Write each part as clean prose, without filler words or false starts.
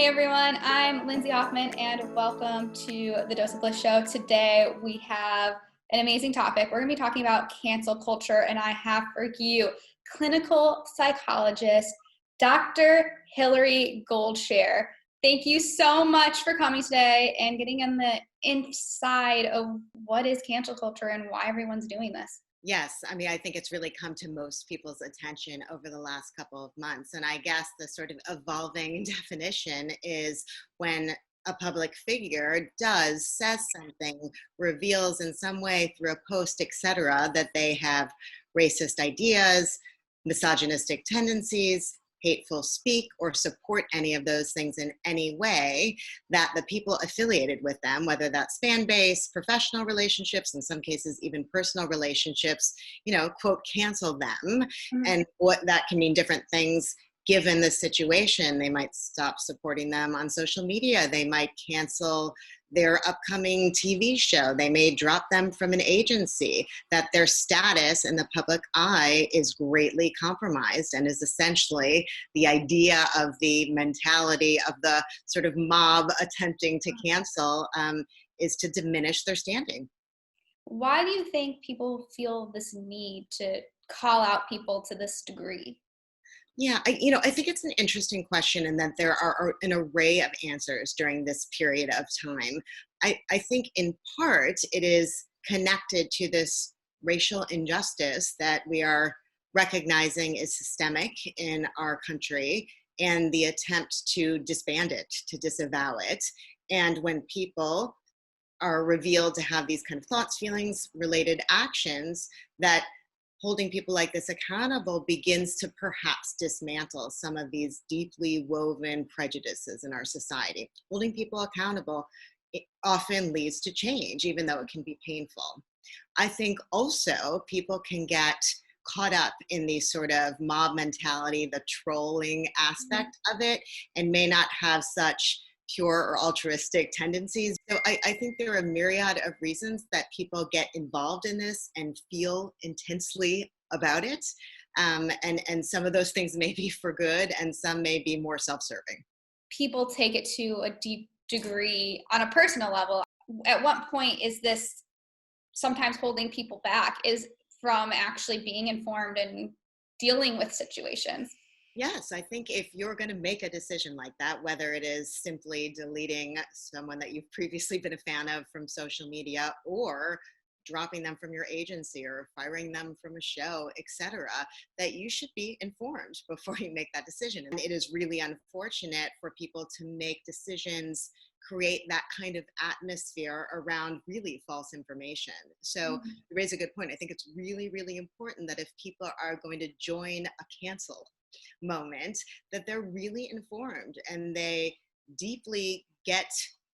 Hey everyone, I'm Lindsay Hoffman and welcome to the Dose of Bliss show. Today we have an amazing topic. We're going to be talking about cancel culture, and I have for you clinical psychologist Dr. Hillary Goldsher. Thank you so much for coming today and getting in the inside of what is cancel culture and why everyone's doing this. Yes, I mean, I think it's really come to most people's attention over the last couple of months. And I guess the sort of evolving definition is when a public figure says something, reveals in some way through a post, etc., that they have racist ideas, misogynistic tendencies, hateful speak, or support any of those things in any way, that the people affiliated with them, whether that's fan base, professional relationships, in some cases even personal relationships, quote, cancel them. And what that can mean different things given the situation. They might stop supporting them on social media. They might cancel their upcoming TV show. They may drop them from an agency, that their status in the public eye is greatly compromised, and is essentially the idea of the mentality of the sort of mob attempting to cancel is to diminish their standing. Why do you think people feel this need to call out people to this degree? Yeah, I think it's an interesting question, and that there are an array of answers during this period of time. I think in part it is connected to this racial injustice that we are recognizing is systemic in our country, and the attempt to disband it, to disavow it. And when people are revealed to have these kind of thoughts, feelings, related actions, that holding people like this accountable begins to perhaps dismantle some of these deeply woven prejudices in our society. Holding people accountable, it often leads to change, even though it can be painful. I think also people can get caught up in the sort of mob mentality, the trolling aspect of it, and may not have such pure or altruistic tendencies. So I think there are a myriad of reasons that people get involved in this and feel intensely about it. And some of those things may be for good, and some may be more self-serving. People take it to a deep degree on a personal level. At what point is this sometimes holding people back is from actually being informed and dealing with situations? Yes, I think if you're going to make a decision like that, whether it is simply deleting someone that you've previously been a fan of from social media, or dropping them from your agency, or firing them from a show, etc., that you should be informed before you make that decision. And it is really unfortunate for people to make decisions, create that kind of atmosphere around really false information. So you raise a good point. I think it's really, really important that if people are going to join a cancel moment, that they're really informed and they deeply get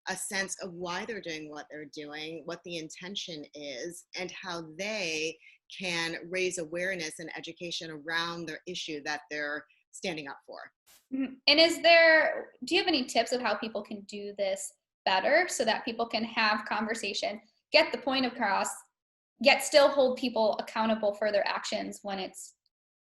a sense of why they're doing what they're doing, what the intention is, and how they can raise awareness and education around the issue that they're standing up for. And do you have any tips of how people can do this better so that people can have conversation, get the point across, yet still hold people accountable for their actions when it's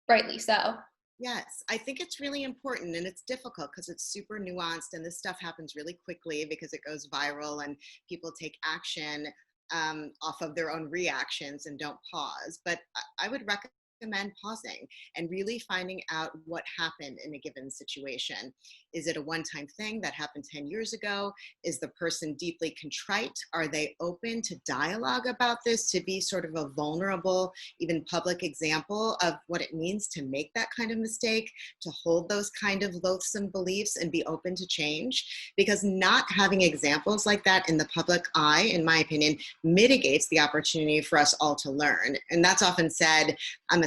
rightly so? Yes, I think it's really important, and it's difficult because it's super nuanced, and this stuff happens really quickly because it goes viral and people take action off of their own reactions and don't pause. But I would recommend pausing and really finding out what happened in a given situation. Is it a one-time thing that happened 10 years ago? Is the person deeply contrite? Are they open to dialogue about this, to be sort of a vulnerable, even public example of what it means to make that kind of mistake, to hold those kind of loathsome beliefs and be open to change? Because not having examples like that in the public eye, in my opinion, mitigates the opportunity for us all to learn. And that's often said,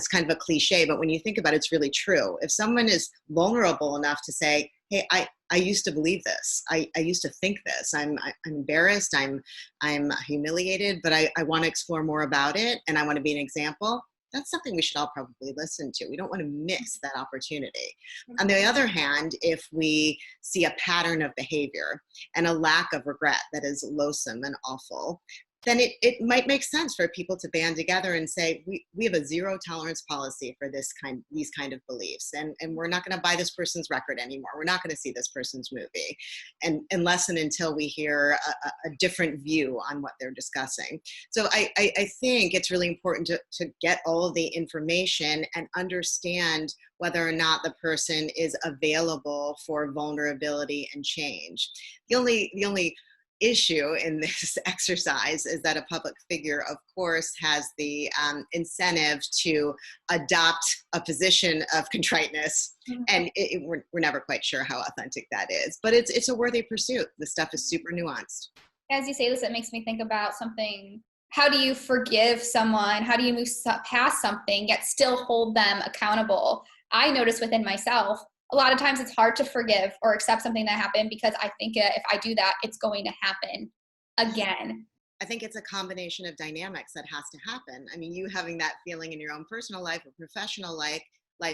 it's kind of a cliche, but when you think about it, it's really true. If someone is vulnerable enough to say, hey, I used to believe this. I used to think this. I'm embarrassed. I'm humiliated, but I want to explore more about it, and I want to be an example. That's something we should all probably listen to. We don't want to miss that opportunity. On the other hand, if we see a pattern of behavior and a lack of regret that is loathsome and awful, then it might make sense for people to band together and say, we have a zero tolerance policy for these kind of beliefs. And we're not going to buy this person's record anymore. We're not going to see this person's movie. And unless and until we hear a different view on what they're discussing. So I think it's really important to get all of the information and understand whether or not the person is available for vulnerability and change. The only issue in this exercise is that a public figure, of course, has the incentive to adopt a position of contriteness, and we're never quite sure how authentic that is. But it's a worthy pursuit. The stuff is super nuanced. As you say this, it makes me think about something. How do you forgive someone? How do you move past something yet still hold them accountable? I notice within myself, a lot of times it's hard to forgive or accept something that happened because I think if I do that, it's going to happen again. I think it's a combination of dynamics that has to happen. I mean, you having that feeling in your own personal life or professional life,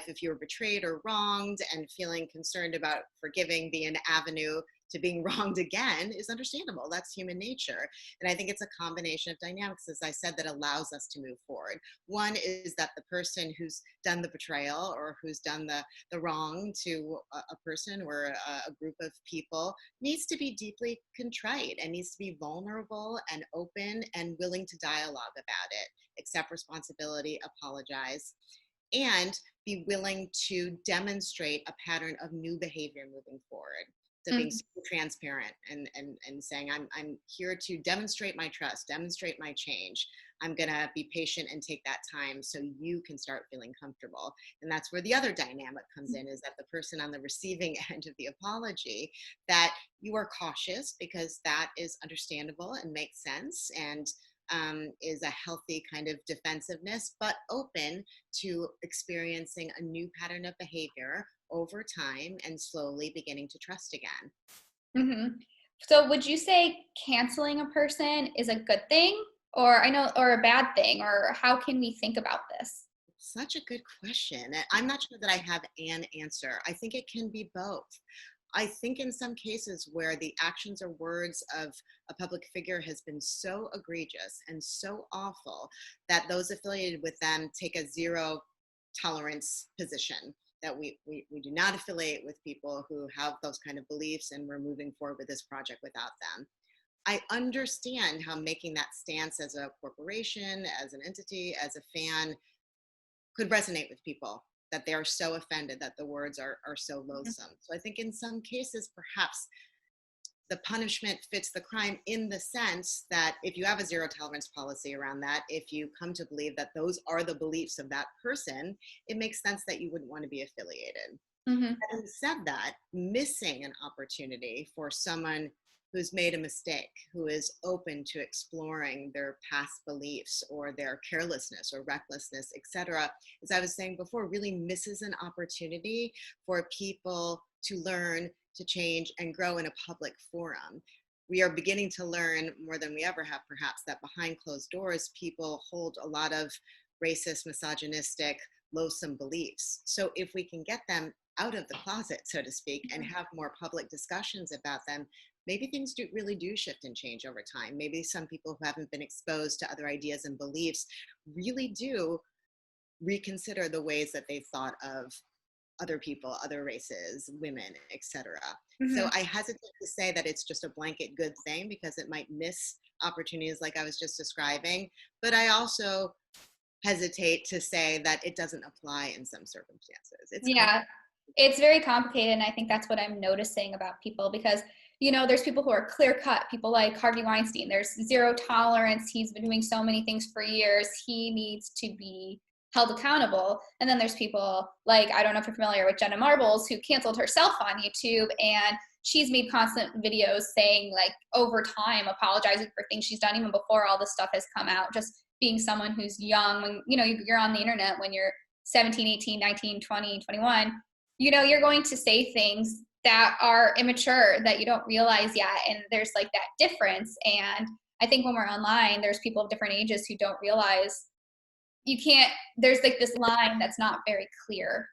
if you were betrayed or wronged and feeling concerned about forgiving being an avenue to being wronged again is understandable. That's human nature. And I think it's a combination of dynamics, as I said, that allows us to move forward. One is that the person who's done the betrayal or who's done the wrong to a person or a group of people needs to be deeply contrite and needs to be vulnerable and open and willing to dialogue about it, accept responsibility, apologize, and be willing to demonstrate a pattern of new behavior moving forward. So being super transparent and saying, I'm here to demonstrate my trust, demonstrate my change. I'm going to be patient and take that time so you can start feeling comfortable. And that's where the other dynamic comes in, is that the person on the receiving end of the apology, that you are cautious because that is understandable and makes sense and is a healthy kind of defensiveness, but open to experiencing a new pattern of behavior over time and slowly beginning to trust again. Mm-hmm. So would you say canceling a person is a good thing or a bad thing, or how can we think about this? Such a good question. And I'm not sure that I have an answer. I think it can be both. I think in some cases where the actions or words of a public figure has been so egregious and so awful that those affiliated with them take a zero tolerance position, that we do not affiliate with people who have those kind of beliefs and we're moving forward with this project without them. I understand how making that stance as a corporation, as an entity, as a fan could resonate with people, that they are so offended that the words are so loathsome. So I think in some cases, perhaps the punishment fits the crime, in the sense that if you have a zero tolerance policy around that, if you come to believe that those are the beliefs of that person, it makes sense that you wouldn't want to be affiliated. Having said that, missing an opportunity for someone who's made a mistake, who is open to exploring their past beliefs or their carelessness or recklessness, etc., as I was saying before, really misses an opportunity for people to learn, to change, and grow in a public forum. We are beginning to learn more than we ever have, perhaps, that behind closed doors, people hold a lot of racist, misogynistic, loathsome beliefs. So if we can get them out of the closet, so to speak, and have more public discussions about them, maybe things really do shift and change over time. Maybe some people who haven't been exposed to other ideas and beliefs really do reconsider the ways that they thought of other people, other races, women, etc. So I hesitate to say that it's just a blanket good thing, because it might miss opportunities like I was just describing. But I also hesitate to say that it doesn't apply in some circumstances. It's very complicated, and I think that's what I'm noticing about people, because there's people who are clear cut, people like Harvey Weinstein. There's zero tolerance. He's been doing so many things for years. He needs to be held accountable. And then there's people like, I don't know if you're familiar with Jenna Marbles, who canceled herself on YouTube, and she's made constant videos saying, like, over time, apologizing for things she's done even before all this stuff has come out. Just being someone who's young, when you're on the internet when you're 17, 18, 19, 20, 21, you're going to say things that are immature that you don't realize yet. And there's like that difference. And I think when we're online, there's people of different ages who don't realize there's like this line that's not very clear.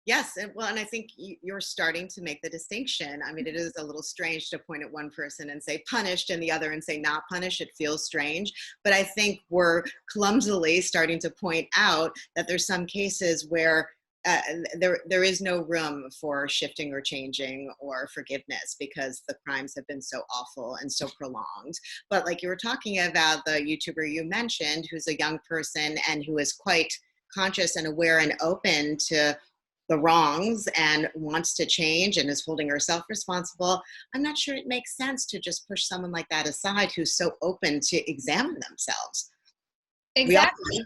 Yes, and I think you're starting to make the distinction. I mean, it is a little strange to point at one person and say punished and the other and say not punished. It feels strange. But I think we're clumsily starting to point out that there's some cases where there is no room for shifting or changing or forgiveness because the crimes have been so awful and so prolonged. But like you were talking about the YouTuber you mentioned, who's a young person and who is quite conscious and aware and open to the wrongs and wants to change and is holding herself responsible, I'm not sure it makes sense to just push someone like that aside who's so open to examine themselves. We all, Exactly.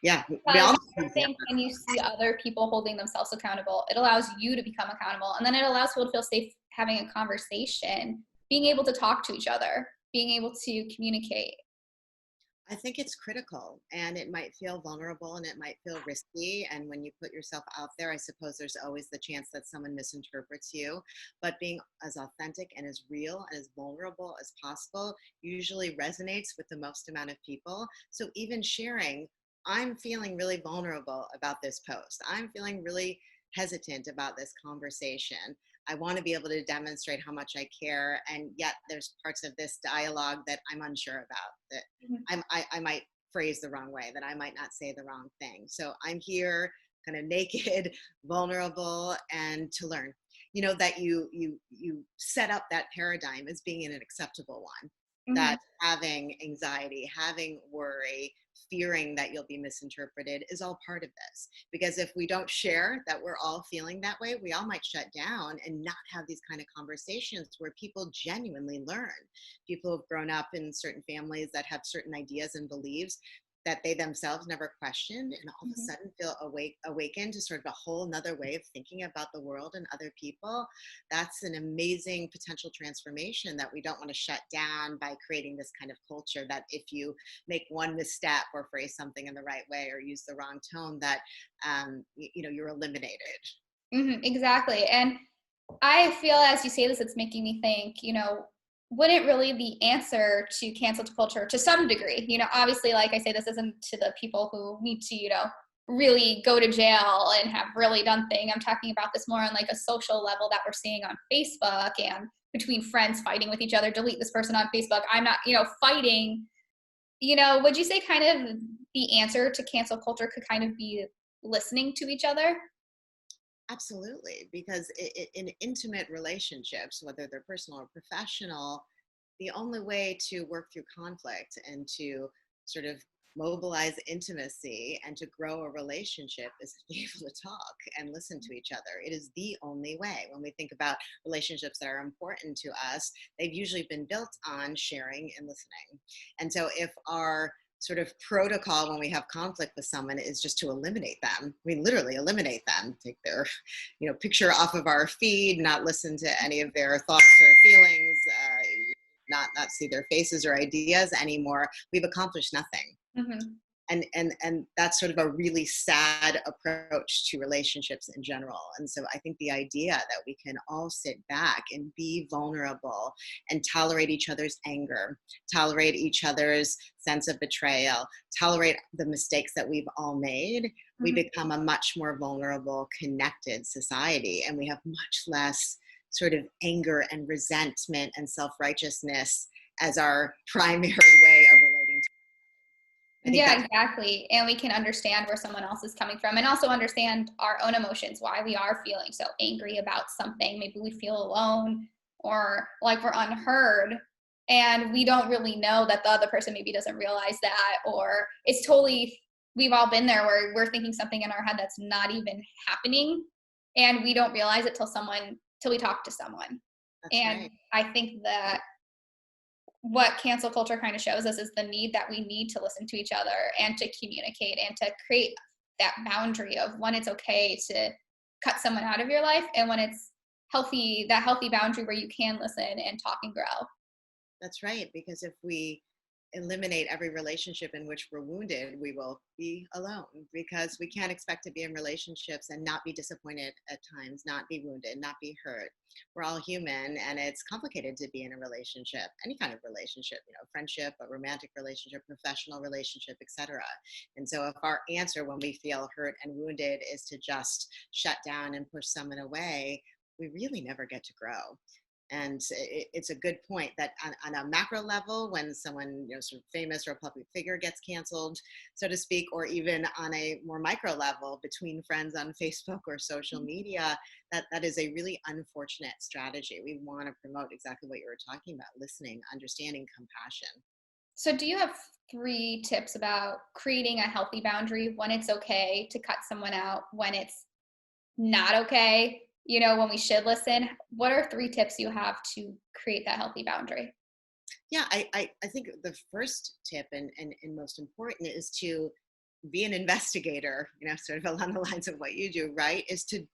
yeah, we Because all I think when you see other people holding themselves accountable, it allows you to become accountable. And then it allows people to feel safe having a conversation, being able to talk to each other, being able to communicate. I think it's critical and it might feel vulnerable and it might feel risky. And when you put yourself out there, I suppose there's always the chance that someone misinterprets you. But being as authentic and as real and as vulnerable as possible usually resonates with the most amount of people. So even sharing, I'm feeling really vulnerable about this post, I'm feeling really hesitant about this conversation. I want to be able to demonstrate how much I care, and yet there's parts of this dialogue that I'm unsure about, that Mhm. I might phrase the wrong way, that I might not say the wrong thing. So I'm here, kind of naked, vulnerable, and to learn. You know that you set up that paradigm as being an acceptable one. Mhm. That having anxiety, having worry, fearing that you'll be misinterpreted is all part of this. Because if we don't share that we're all feeling that way, we all might shut down and not have these kind of conversations where people genuinely learn. People who've grown up in certain families that have certain ideas and beliefs that they themselves never questioned, and all of a Mhm. sudden feel awakened to sort of a whole nother way of thinking about the world and other people. That's an amazing potential transformation that we don't want to shut down by creating this kind of culture that if you make one misstep or phrase something in the right way or use the wrong tone, that you're eliminated. Exactly. And I feel as you say this, it's making me think, wouldn't really the answer to cancel culture to some degree, obviously, like I say, this isn't to the people who need to, really go to jail and have really done thing. I'm talking about this more on like a social level that we're seeing on Facebook and between friends fighting with each other, delete this person on Facebook. I'm not, fighting, would you say kind of the answer to cancel culture could kind of be listening to each other? Absolutely, because in intimate relationships, whether they're personal or professional, the only way to work through conflict and to sort of mobilize intimacy and to grow a relationship is to be able to talk and listen to each other. It is the only way. When we think about relationships that are important to us, they've usually been built on sharing and listening. And so if our sort of protocol when we have conflict with someone is just to eliminate them, we literally eliminate them, take their picture off of our feed, not listen to any of their thoughts or feelings, not see their faces or ideas anymore, we've accomplished nothing. Hmm. And that's sort of a really sad approach to relationships in general. And so I think the idea that we can all sit back and be vulnerable and tolerate each other's anger, tolerate each other's sense of betrayal, tolerate the mistakes that we've all made, we Hmm. become a much more vulnerable, connected society, and we have much less sort of anger and resentment and self-righteousness as our primary way of relating to. I think Yeah, that's exactly. And we can understand where someone else is coming from and also understand our own emotions, why we are feeling so angry about something. Maybe we feel alone or like we're unheard. And we don't really know that the other person maybe doesn't realize that, or it's totally, we've all been there where we're thinking something in our head that's not even happening. And we don't realize it till we talk to someone. that's And right. I think that what cancel culture kind of shows us is the need that we need to listen to each other and to communicate and to create that boundary of when it's okay to cut someone out of your life and when it's healthy, that healthy boundary where you can listen and talk and grow. That's right. Because eliminate every relationship in which we're wounded, we will be alone, because we can't expect to be in relationships and not be disappointed at times, not be wounded, not be hurt. We're all human, and it's complicated to be in a relationship, any kind of relationship, friendship, a romantic relationship, professional relationship, etc. And so if our answer when we feel hurt and wounded is to just shut down and push someone away, we really never get to grow. And it's a good point that on a macro level, when someone, sort of famous or a public figure gets canceled, so to speak, or even on a more micro level between friends on Facebook or social media, that is a really unfortunate strategy. We want to promote exactly what you were talking about: listening, understanding, compassion. So do you have 3 tips about creating a healthy boundary when it's okay to cut someone out, when it's not okay, when we should listen? What are 3 tips you have to create that healthy boundary? Yeah, I think the first tip and most important is to be an investigator, sort of along the lines of what you do, right? Is to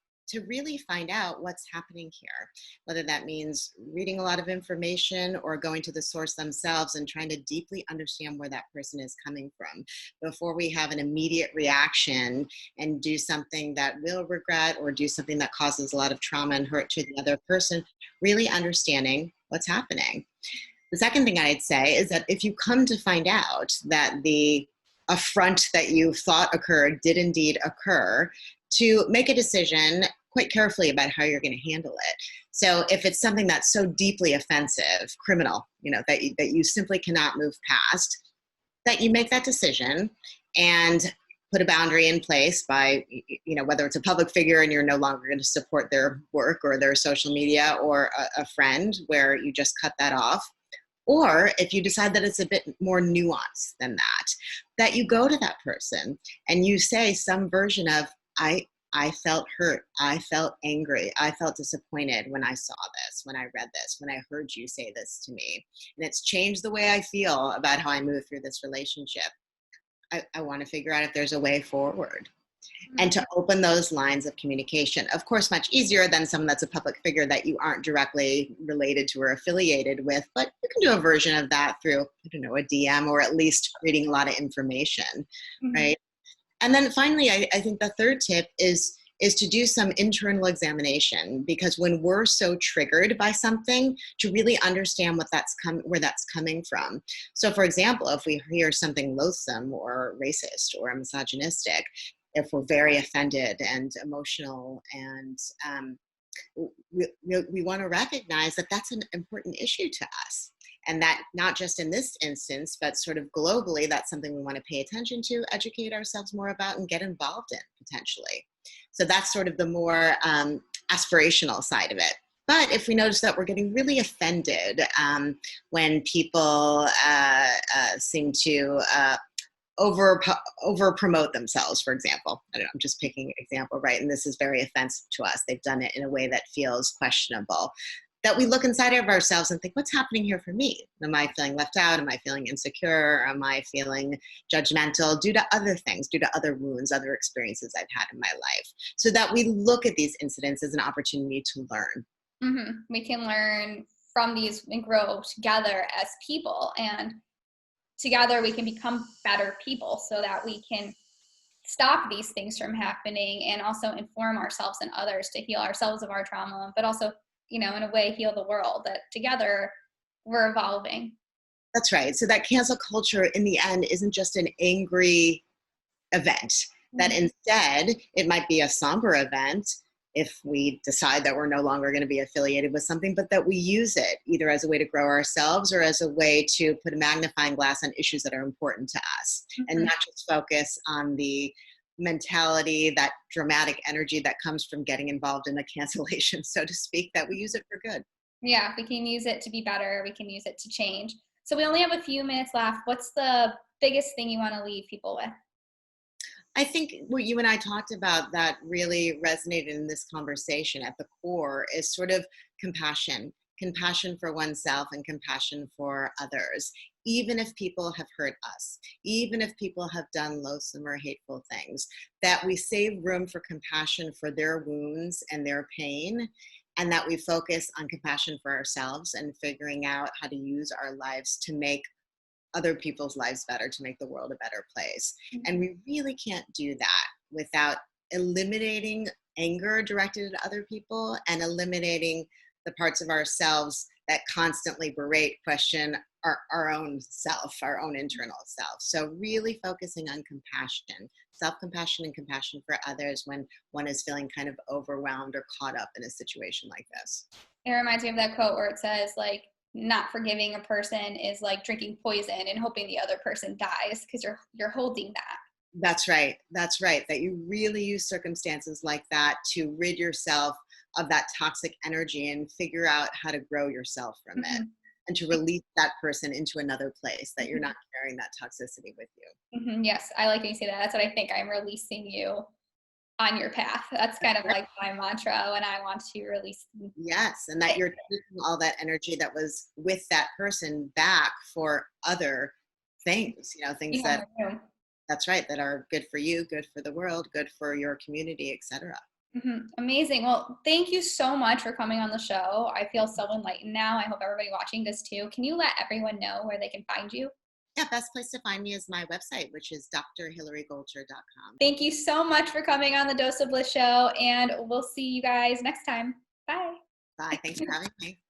really find out what's happening here, whether that means reading a lot of information or going to the source themselves and trying to deeply understand where that person is coming from before we have an immediate reaction and do something that we'll regret or do something that causes a lot of trauma and hurt to the other person. Really understanding what's happening. The second thing I'd say is that if you come to find out that the affront that you thought occurred did indeed occur, to make a decision quite carefully about how you're going to handle it. So if it's something that's so deeply offensive, criminal, that you simply cannot move past, that you make that decision and put a boundary in place by, whether it's a public figure and you're no longer going to support their work or their social media, or a friend where you just cut that off. Or if you decide that it's a bit more nuanced than that you go to that person and you say some version of, I felt hurt, I felt angry, I felt disappointed when I saw this, when I read this, when I heard you say this to me. And it's changed the way I feel about how I move through this relationship. I want to figure out if there's a way forward. And to open those lines of communication. Of course, much easier than someone that's a public figure that you aren't directly related to or affiliated with, but you can do a version of that through, a DM, or at least reading a lot of information, right? And then finally, I think the third tip is to do some internal examination, because when we're so triggered by something, to really understand where that's coming from. So for example, if we hear something loathsome or racist or misogynistic, if we're very offended and emotional, and we want to recognize that that's an important issue to us. And that not just in this instance, but sort of globally, that's something we want to pay attention to, educate ourselves more about, and get involved in potentially. So that's sort of the more aspirational side of it. But if we notice that we're getting really offended when people seem to over promote themselves, for example. I don't know, I'm just picking an example, right? And this is very offensive to us. They've done it in a way that feels questionable. That we look inside of ourselves and think, what's happening here for me? Am I feeling left out? Am I feeling insecure? Am I feeling judgmental due to other things, due to other wounds, other experiences I've had in my life? So that we look at these incidents as an opportunity to learn. Mm-hmm. We can learn from these and grow together as people, and together we can become better people so that we can stop these things from happening, and also inform ourselves and others to heal ourselves of our trauma, but also, in a way, heal the world. That together we're evolving. That's right. So that cancel culture in the end isn't just an angry event, that instead it might be a somber event if we decide that we're no longer going to be affiliated with something, but that we use it either as a way to grow ourselves or as a way to put a magnifying glass on issues that are important to us, and not just focus on the mentality, that dramatic energy that comes from getting involved in a cancellation, so to speak, that we use it for good. Yeah, we can use it to be better. We can use it to change. So we only have a few minutes left. What's the biggest thing you want to leave people with? I think what you and I talked about that really resonated in this conversation at the core is sort of compassion for oneself and compassion for others, even if people have hurt us, even if people have done loathsome or hateful things, that we save room for compassion for their wounds and their pain, and that we focus on compassion for ourselves and figuring out how to use our lives to make other people's lives better, to make the world a better place. Mhm. And we really can't do that without eliminating anger directed at other people and eliminating the parts of ourselves that constantly berate, question our own self, our own internal self. So really focusing on compassion, self-compassion and compassion for others when one is feeling kind of overwhelmed or caught up in a situation like this. It reminds me of that quote where it says, like, not forgiving a person is like drinking poison and hoping the other person dies, because you're holding that. That's right. That's right. That you really use circumstances like that to rid yourself of that toxic energy and figure out how to grow yourself from it, Mhm. and to release that person into another place, that you're not carrying that toxicity with you. Yes, I like when you say that. That's what I think. I'm releasing you on your path. That's That's kind of right. like my mantra when I want to release Yes. And that it. you're taking all that energy that was with that person back for other things, things You have that, more room. that's right, that are good for you, good for the world, good for your community, etc. Amazing. Well, thank you so much for coming on the show. I feel so enlightened now. I hope everybody watching does too. Can you let everyone know where they can find you? Yeah, best place to find me is my website, which is drhillarygoldsher.com. Thank you so much for coming on the Dose of Bliss show, and we'll see you guys next time. Bye. Bye. Thanks for having me.